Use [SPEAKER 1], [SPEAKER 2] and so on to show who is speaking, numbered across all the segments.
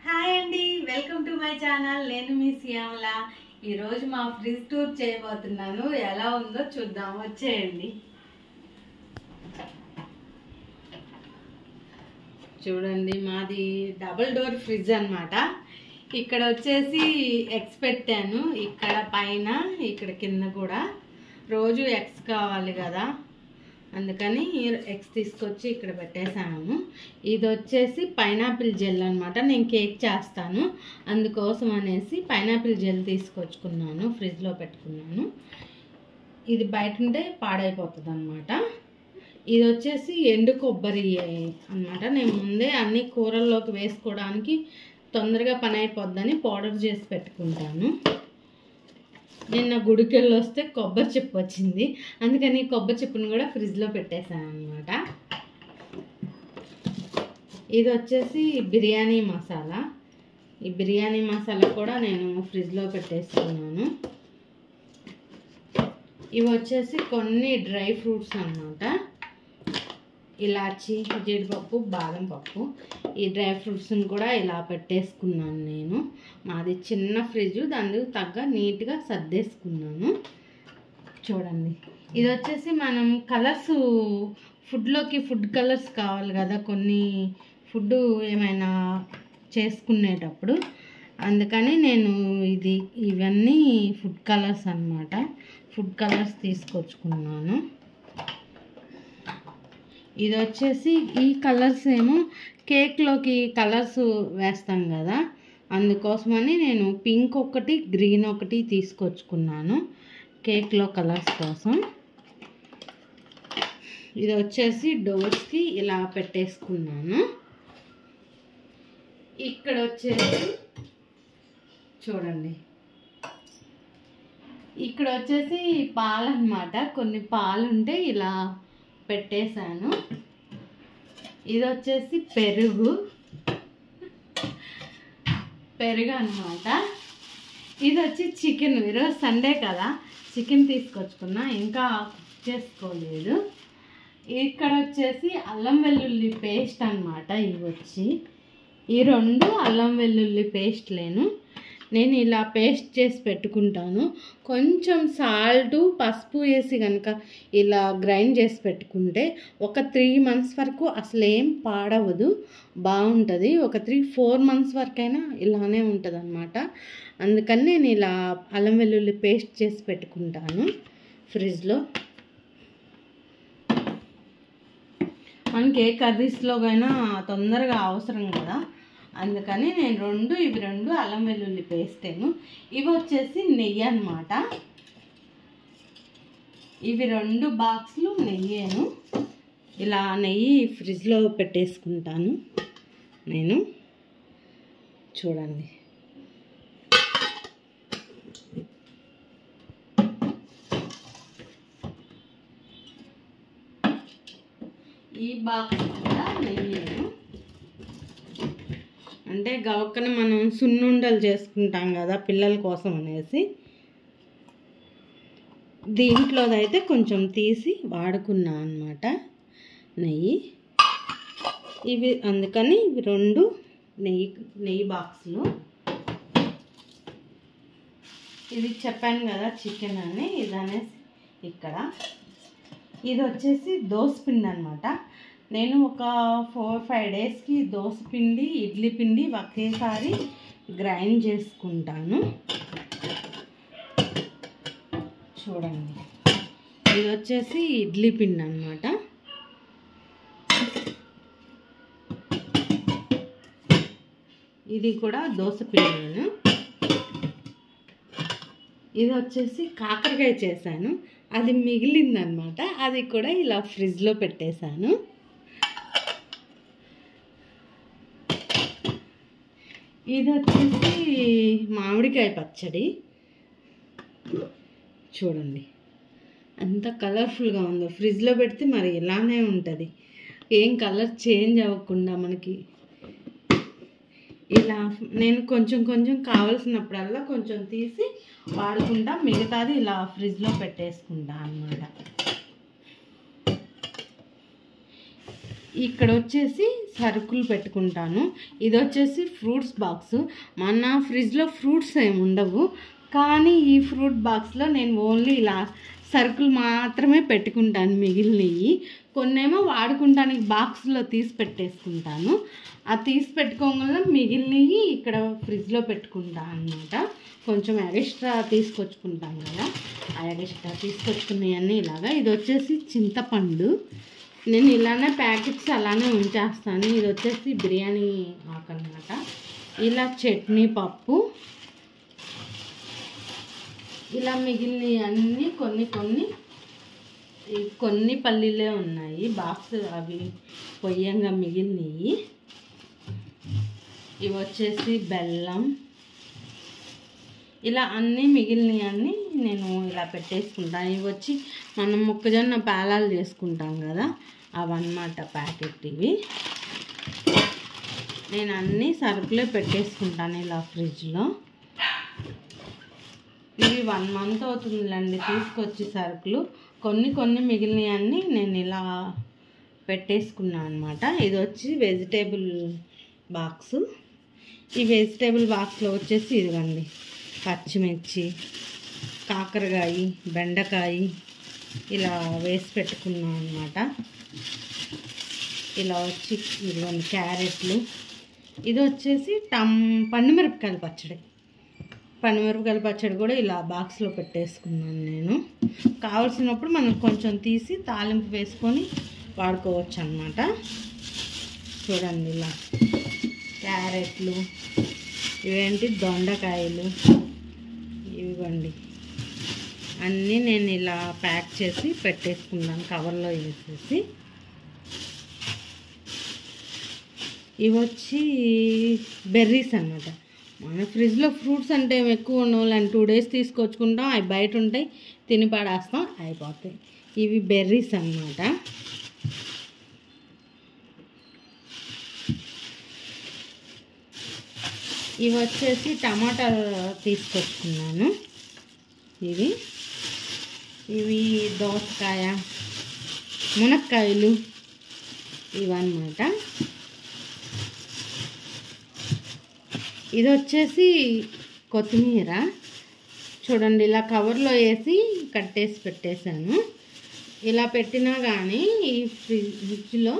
[SPEAKER 1] Hi అండి, welcome to my channel. నేను మీ శ్యామల. ఈరోజు మా ఫ్రిడ్జ్ టూర్ చేయబోతున్నాను. ఎలా ఉందో చూద్దాం, వచ్చేయండి. చూడండి, మాది డబుల్ డోర్ ఫ్రిడ్జ్ అన్నమాట. ఇక్కడ వచ్చేసి ఎగ్స్ పెట్టాను, ఇక్కడ పైన ఇక్కడ కింద కూడా. రోజు ఎగ్స్ కావాలి కదా, అందుకని ఎగ్స్ తీసుకొచ్చి ఇక్కడ పెట్టేసాను. ఇది వచ్చేసి పైనాపిల్ జెల్ అనమాట. నేను కేక్ చేస్తాను, అందుకోసం అనేసి పైనాపిల్ జెల్ తీసుకొచ్చుకున్నాను, ఫ్రిడ్జ్లో పెట్టుకున్నాను. ఇది బయట ఉంటే పాడైపోతుంది అనమాట. ఇది వచ్చేసి ఎండు కొబ్బరి అనమాట. నేను ముందే అన్ని కూరల్లోకి వేసుకోవడానికి తొందరగా పని అయిపోద్దని పౌడర్ చేసి పెట్టుకుంటాను. నిన్న గుడికెళ్ళి వస్తే కొబ్బరి చిప్ప వచ్చింది, అందుకని కొబ్బరి చిప్పను కూడా ఫ్రిడ్జ్లో పెట్టేశాను అనమాట. ఇది వచ్చేసి బిర్యానీ మసాలా. ఈ బిర్యానీ మసాలా కూడా నేను ఫ్రిడ్జ్లో పెట్టేసుకున్నాను. ఇవి వచ్చేసి కొన్ని డ్రై ఫ్రూట్స్ అన్నమాట. ఇలాచి, జీడిపప్పు, బాదం పప్పు. ఈ డ్రై ఫ్రూట్స్ని కూడా ఇలా పెట్టేసుకున్నాను నేను. మాది చిన్న ఫ్రిడ్జ్, దానికి తగ్గ నీట్గా సర్దేసుకున్నాను. చూడండి, ఇది వచ్చేసి మనం కలర్స్, ఫుడ్లోకి ఫుడ్ కలర్స్ కావాలి కదా, కొన్ని ఫుడ్ ఏమైనా చేసుకునేటప్పుడు. అందుకని నేను ఇవన్నీ ఫుడ్ కలర్స్ అన్నమాట. ఫుడ్ కలర్స్ తీసుకొచ్చుకున్నాను. ఇది వచ్చేసి ఈ కలర్స్ ఏమో కేక్లోకి కలర్స్ వేస్తాం కదా, అందుకోసమని నేను పింక్ ఒకటి, గ్రీన్ ఒకటి తీసుకొచ్చుకున్నాను కేక్లో కలర్స్ కోసం. ఇది వచ్చేసి డోర్స్కి ఇలా పెట్టేసుకున్నాను. ఇక్కడ వచ్చేసి చూడండి, ఇక్కడ వచ్చేసి పాలు అన్నమాట. కొన్ని పాలు ఉంటే ఇలా పెట్టేశాను. ఇది వచ్చేసి పెరుగు అన్నమాట. ఇది వచ్చి చికెన్. ఈరోజు సండే కదా, చికెన్ తీసుకొచ్చుకున్నా, ఇంకా కుక్ చేసుకోలేదు. ఇక్కడ వచ్చేసి అల్లం వెల్లుల్లి పేస్ట్ అన్నమాట. ఇవి వచ్చి ఈ రెండు అల్లం వెల్లుల్లి పేస్ట్లేను. నేను ఇలా పేస్ట్ చేసి పెట్టుకుంటాను. కొంచెం సాల్టు, పసుపు వేసి కనుక ఇలా గ్రైండ్ చేసి పెట్టుకుంటే ఒక 3 months వరకు అసలు ఏం పాడవదు, బాగుంటుంది. ఒక 3-4 months వరకైనా ఇలానే ఉంటుంది అన్నమాట. అందుకని నేను ఇలా అల్లం వెల్లుల్లి పేస్ట్ చేసి పెట్టుకుంటాను ఫ్రిడ్జ్లో. మనకి ఏ కర్రీస్లోకైనా తొందరగా అవసరం కదా, అందుకని నేను ఇవి రెండు అల్లం వెల్లుల్లి పేస్టేను. ఇవి వచ్చేసి నెయ్యి అన్నమాట. ఇవి 2 బాక్సులు నెయ్యేను. ఇలా నెయ్యి ఫ్రిడ్జ్లో పెట్టేసుకుంటాను నేను. చూడండి, ఈ బాక్స్ కూడా నెయ్యేను. అంటే గవక్కన మనం సున్నుండలు చేసుకుంటాం కదా పిల్లల కోసం అనేసి, దీంట్లోదైతే కొంచెం తీసి వాడుకున్నా అన్నమాట నెయ్యి. ఇవి అందుకని ఇవి 2 నెయ్యి బాక్సులు. ఇది చెప్పాను కదా చికెన్ అని, ఇదనేసి ఇక్కడ. ఇది వచ్చేసి దోసపిండి అన్నమాట. నేను ఒక 4-5 డేస్కి దోసపిండి, ఇడ్లీ పిండి ఒకేసారి గ్రైండ్ చేసుకుంటాను. చూడండి, ఇది వచ్చేసి ఇడ్లీ పిండి అన్నమాట. ఇది కూడా దోసపిండి. ఇది వచ్చేసి కాకరకాయ చేశాను, అది మిగిలిందనమాట. అది కూడా ఇలా ఫ్రిడ్జ్లో పెట్టేశాను. ఇది వచ్చేసి మామిడికాయ పచ్చడి. చూడండి ఎంత కలర్ఫుల్గా ఉందో. ఫ్రిడ్జ్లో పెడితే మరి ఇలానే ఉంటుంది, ఏం కలర్ చేంజ్ అవ్వకుండా మనకి. ఇలా నేను కొంచెం కావాల్సినప్పుడల్లా కొంచెం తీసి వాడుకుంటా, మిగతాది ఇలా ఫ్రిడ్జ్లో పెట్టేసుకుంటా అన్నమాట. ఇక్కడ వచ్చేసి సరుకులు పెట్టుకుంటాను. ఇది వచ్చేసి ఫ్రూట్స్ బాక్స్. మన ఫ్రిడ్జ్లో ఫ్రూట్స్ ఏమి ఉండవు, కానీ ఈ ఫ్రూట్ బాక్స్లో నేను ఓన్లీ ఇలా సరుకులు మాత్రమే పెట్టుకుంటాను. మిగిలినవి కొన్నేమో వాడుకుంటానికి బాక్స్లో తీసి పెట్టేసుకుంటాను. ఆ తీసి పెట్టుకోగల మిగిలినవి ఇక్కడ ఫ్రిడ్జ్లో పెట్టుకుంటాను అన్నమాట. కొంచెం ఎక్స్ట్రా తీసుకొచ్చుకుంటాం కదా, ఆ ఎక్స్ట్రా తీసుకొచ్చుకునేవన్నీ ఇలాగా. ఇది వచ్చేసి చింతపండు, నేను ఇలానే ప్యాకెట్స్ అలానే ఉంచేస్తాను. ఇది వచ్చేసి బిర్యానీ ఆకు అన్నమాట. ఇలా చట్నీ పప్పు, ఇలా మిగిలినవి అన్నీ కొన్ని పల్లీలే ఉన్నాయి బాక్స్, అవి పొయ్యంగా మిగిలినవి. ఇవి వచ్చేసి బెల్లం, ఇలా అన్నీ మిగిలినవి అన్నీ నేను ఇలా పెట్టేసుకుంటాను. ఇవి వచ్చి మనం మొక్కజొన్న పేలాలు చేసుకుంటాం కదా, అవన్నమాట ప్యాకెట్. ఇవి నేను అన్నీ సరుకులే పెట్టేసుకుంటాను ఇలా ఫ్రిడ్జ్లో. ఇవి 1 మంత్ అవుతుందిలేండి తీసుకొచ్చి సరుకులు. కొన్ని మిగిలినవి అన్నీ నేను ఇలా పెట్టేసుకున్నాను అనమాట. ఇది వచ్చి వెజిటేబుల్ బాక్సు. ఈ వెజిటేబుల్ బాక్స్లో వచ్చేసి ఇదిగండి పచ్చిమిర్చి, కాకరకాయ, బెండకాయ ఇలా వేసి పెట్టుకున్నాను అనమాట. ఇలా వచ్చి ఇదిగోండి క్యారెట్లు. ఇది వచ్చేసి పండుమిరపకాయల పచ్చడి. పండుమిరపకాయల పచ్చడి కూడా ఇలా బాక్స్లో పెట్టేసుకున్నాను నేను. కావాల్సినప్పుడు మనం కొంచెం తీసి తాలింపు వేసుకొని వాడుకోవచ్చు అన్నమాట. చూడండి ఇలా క్యారెట్లు, ఇవేంటి దొండకాయలు, ఇవ్వండి అన్నీ నేను ఇలా ప్యాక్ చేసి పెట్టేసుకున్నాను కవర్లో వేసేసి. ఇవి వచ్చి బెర్రీస్ అన్నమాట. మన ఫ్రిడ్జ్లో ఫ్రూట్స్ అంటే ఎక్కువ ఉండవాలని 2 డేస్ తీసుకొచ్చుకుంటాం, అవి బయట ఉంటాయి, తిని పడేస్తాం, అయిపోతాయి. ఇవి బెర్రీస్ అన్నమాట. ఇవి వచ్చేసి టమాటా తీసుకొచ్చుకున్నాను. ఇవి దోసకాయ, మునక్కాయలు ఇవన్నమాట. ఇది వచ్చేసి కొత్తిమీర. చూడండి ఇలా కవర్లో వేసి కట్టేసి పెట్టేశాను. ఇలా పెట్టినా కానీ ఈ ఫ్రిడ్జ్లో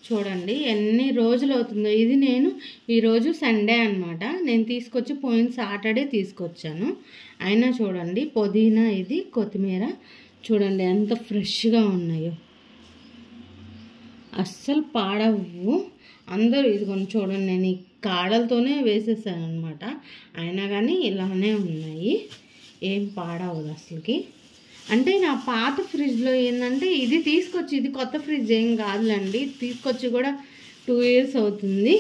[SPEAKER 1] చూడండి ఎన్ని రోజులు అవుతుందో. ఇది నేను ఈరోజు సండే అన్నమాట, నేను తీసుకొచ్చి పోయిన సాటర్డే తీసుకొచ్చాను. అయినా చూడండి పుదీనా, ఇది కొత్తిమీర చూడండి ఎంత ఫ్రెష్గా ఉన్నాయో, అస్సలు పాడవు. అందరూ ఇదిగోండి చూడండి, నేను ఈ కాడలతోనే వేసేసాను అనమాట, అయినా కానీ ఇలానే ఉన్నాయి, ఏం పాడవదు అసలుకి. అంటే నా పాత ఫ్రిడ్జ్లో ఏంటంటే ఇది తీసుకొచ్చి, ఇది కొత్త ఫ్రిడ్జ్ ఏం కాదులేండి, తీసుకొచ్చి కూడా 2 years అవుతుంది.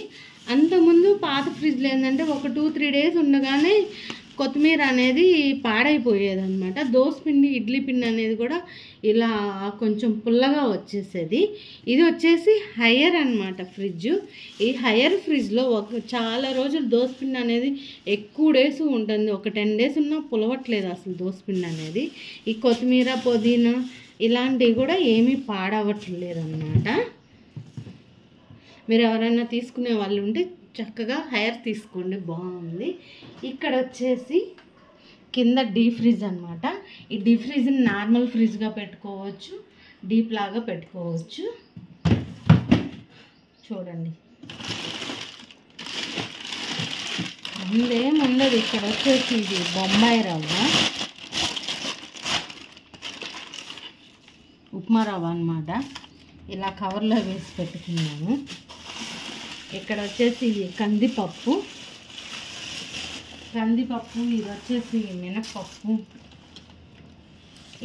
[SPEAKER 1] అంతకుముందు పాత ఫ్రిడ్జ్లో ఏంటంటే ఒక 2-3 days ఉండగానే కొత్తిమీర అనేది పాడైపోయేదన్నమాట. దోసపిండి, ఇడ్లీ పిండి అనేది కూడా ఇలా కొంచెం పుల్లగా వచ్చేసేది. ఇది వచ్చేసి హైయర్ అన్నమాట ఫ్రిడ్జ్. ఈ హైయర్ ఫ్రిడ్జ్లో చాలా రోజులు దోసపిండి అనేది ఎక్కువ డేస్ ఉంటుంది. ఒక 10 days ఉన్నా పులవట్లేదు అసలు దోసపిండి అనేది. ఈ కొత్తిమీర, పుదీనా ఇలాంటివి కూడా ఏమీ పాడవట్లేదు అన్నమాట. మీరు ఎవరైనా తీసుకునే వాళ్ళు ఉంటే చక్కగా హైయర్ తీసుకోండి, బాగుంది. ఇక్కడ వచ్చేసి కింద డీప్ ఫ్రిడ్జ్ అనమాట. ఈ డీప్ ఫ్రిడ్జ్ని నార్మల్ ఫ్రిడ్జ్గా పెట్టుకోవచ్చు, డీప్ లాగా పెట్టుకోవచ్చు. చూడండి అందులో ఉండదు. ఇక్కడ వచ్చేసి ఇది బొంబాయి రవ్వ, ఉప్మా రవ్వ అనమాట. ఇలా కవర్లో వేసి పెట్టుకున్నాను. ఇక్కడ వచ్చేసి కందిపప్పు, ఇది వచ్చేసి మినప్పప్పు,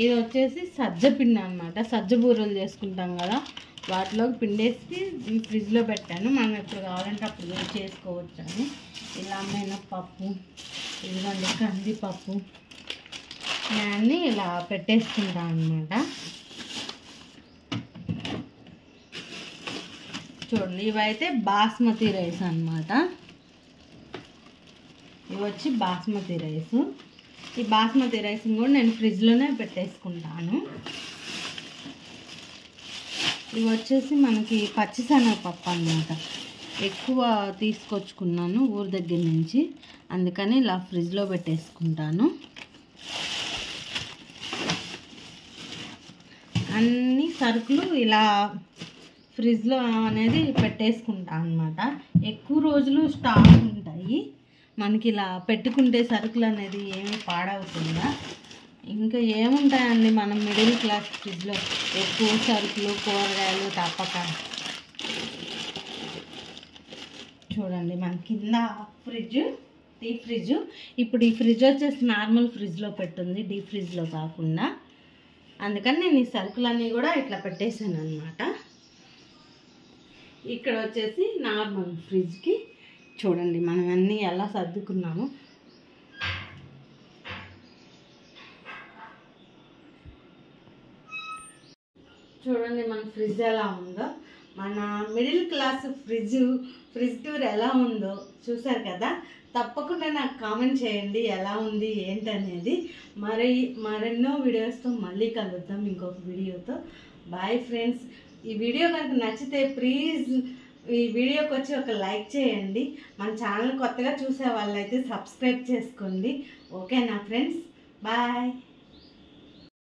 [SPEAKER 1] ఇది వచ్చేసి సజ్జపిండి అనమాట. సజ్జ బూరెలు చేసుకుంటాం కదా, వాటిలోకి పిండేసి ఫ్రిడ్జ్లో పెట్టాను, మనం ఎప్పుడు కావాలంటే అప్పుడు చేసుకోవచ్చు అని. ఇలా మినప్పప్పు, ఇదిగోండి కందిపప్పు, అన్నీ ఇలా పెట్టేసుకుంటాను అనమాట. చూడండి ఇవైతే బాస్మతి రైస్ అన్నమాట. ఇవి వచ్చి బాస్మతి రైస్. ఈ బాస్మతి రైస్ని కూడా నేను ఫ్రిడ్జ్లోనే పెట్టేసుకుంటాను. ఇవి వచ్చేసి మనకి పచ్చిశనగపప్పు అన్నమాట. ఎక్కువ తీసుకొచ్చుకున్నాను ఊరి దగ్గర నుంచి, అందుకని ఇలా ఫ్రిడ్జ్లో పెట్టేసుకుంటాను. అన్ని సరుకులు ఇలా ఫ్రిడ్జ్లో అనేది పెట్టేసుకుంటాను అన్నమాట. ఎక్కువ రోజులు స్టాక్ ఉంటాయి మనకి, ఇలా పెట్టుకుంటే సరుకులు అనేది ఏమీ పాడవుతుందా. ఇంకా ఏముంటాయండి మనం మిడిల్ క్లాస్ ఫ్రిడ్జ్లో, ఎక్కువ సరుకులు కూరగాయలు తప్పక. చూడండి మన కింద ఫ్రిడ్జ్, డీప్ ఫ్రిడ్జ్. ఇప్పుడు ఈ ఫ్రిడ్జ్ వచ్చేసి నార్మల్ ఫ్రిడ్జ్లో పెట్టుంది, డీప్ ఫ్రిడ్జ్లో కాకుండా. అందుకని నేను ఈ సరుకులన్నీ కూడా ఇట్లా పెట్టేసాను అన్నమాట. ఇక్కడ వచ్చేసి నార్మల్ ఫ్రిడ్జ్కి చూడండి మనం అన్నీ ఎలా సర్దుకున్నాము. చూడండి మన ఫ్రిడ్జ్ ఎలా ఉందో. మన మిడిల్ క్లాస్ ఫ్రిడ్జ్ టూర్ ఎలా ఉందో చూసారు కదా. తప్పకుండా నాకు కామెంట్ చేయండి ఎలా ఉంది ఏంటనేది. మరెన్నో వీడియోస్తో మళ్ళీ కలుద్దాం ఇంకొక వీడియోతో. Bye friends. ఈ వీడియో కనుక నచ్చితే ప్లీజ్ ఈ వీడియోకి వచ్చి ఒక లైక్ చేయండి. మన ఛానల్ కొత్తగా చూసే వాళ్ళైతే సబ్స్క్రైబ్ చేసుకోండి. ఓకేనా ఫ్రెండ్స్? బాయ్.